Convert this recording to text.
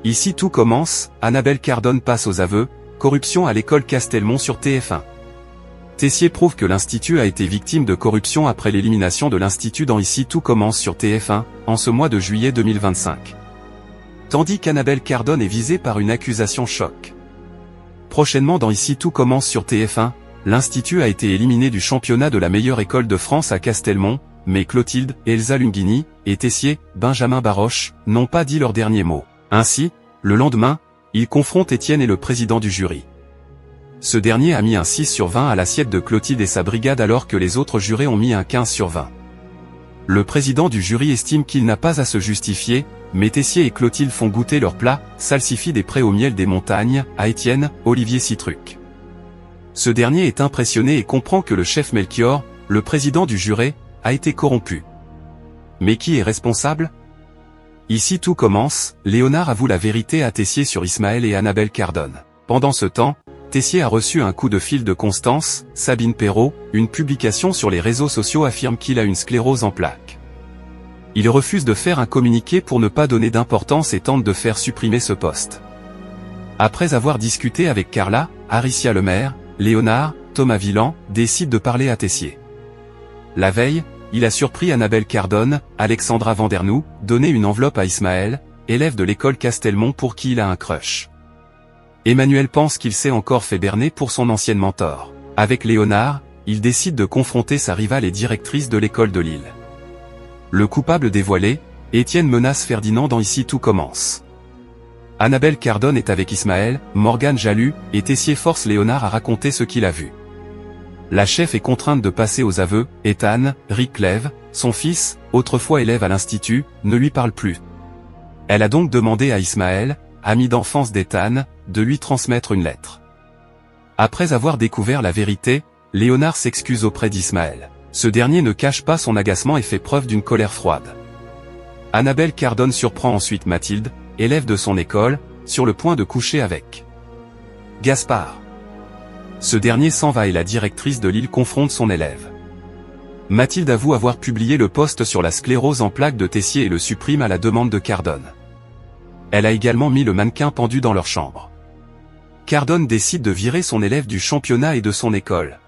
Ici tout commence, Annabelle Cardone passe aux aveux, corruption à l'école Castelmont sur TF1. Tessier prouve que l'Institut a été victime de corruption après l'élimination de l'Institut dans Ici tout commence sur TF1, en ce mois de juillet 2025. Tandis qu'Annabelle Cardone est visée par une accusation choc. Prochainement dans Ici tout commence sur TF1, l'Institut a été éliminé du championnat de la meilleure école de France à Castelmont, mais Clotilde, Elsa Lunghini, et Tessier, Benjamin Baroche, n'ont pas dit leur dernier mot. Ainsi, le lendemain, ils confrontent Étienne et le président du jury. Ce dernier a mis un 6 sur 20 à l'assiette de Clotilde et sa brigade alors que les autres jurés ont mis un 15 sur 20. Le président du jury estime qu'il n'a pas à se justifier, mais Tessier et Clotilde font goûter leur plat, salsifis des prés au miel des montagnes, à Étienne, Olivier Citruc. Ce dernier est impressionné et comprend que le chef Melchior, le président du jury, a été corrompu. Mais qui est responsable? Ici tout commence, Léonard avoue la vérité à Tessier sur Ismaël et Annabelle Cardone. Pendant ce temps, Tessier a reçu un coup de fil de Constance, Sabine Perrault, une publication sur les réseaux sociaux affirme qu'il a une sclérose en plaques. Il refuse de faire un communiqué pour ne pas donner d'importance et tente de faire supprimer ce poste. Après avoir discuté avec Carla, Aricia Lemaire, Léonard, Thomas Villan, décide de parler à Tessier. La veille, il a surpris Annabelle Cardone, Alexandra Vandernoux, donné une enveloppe à Ismaël, élève de l'école Castelmont pour qui il a un crush. Emmanuel pense qu'il s'est encore fait berner pour son ancienne mentor. Avec Léonard, il décide de confronter sa rivale et directrice de l'école de Lille. Le coupable dévoilé, Étienne menace Ferdinand dans Ici tout commence. Annabelle Cardone est avec Ismaël, Morgane Jalut, et Tessier force Léonard à raconter ce qu'il a vu. La chef est contrainte de passer aux aveux, Ethan, Rick Clève, son fils, autrefois élève à l'Institut, ne lui parle plus. Elle a donc demandé à Ismaël, ami d'enfance d'Ethan, de lui transmettre une lettre. Après avoir découvert la vérité, Léonard s'excuse auprès d'Ismaël. Ce dernier ne cache pas son agacement et fait preuve d'une colère froide. Annabelle Cardone surprend ensuite Mathilde, élève de son école, sur le point de coucher avec Gaspard. Ce dernier s'en va et la directrice de Lille confronte son élève. Mathilde avoue avoir publié le post sur la sclérose en plaques de Tessier et le supprime à la demande de Cardone. Elle a également mis le mannequin pendu dans leur chambre. Cardone décide de virer son élève du championnat et de son école.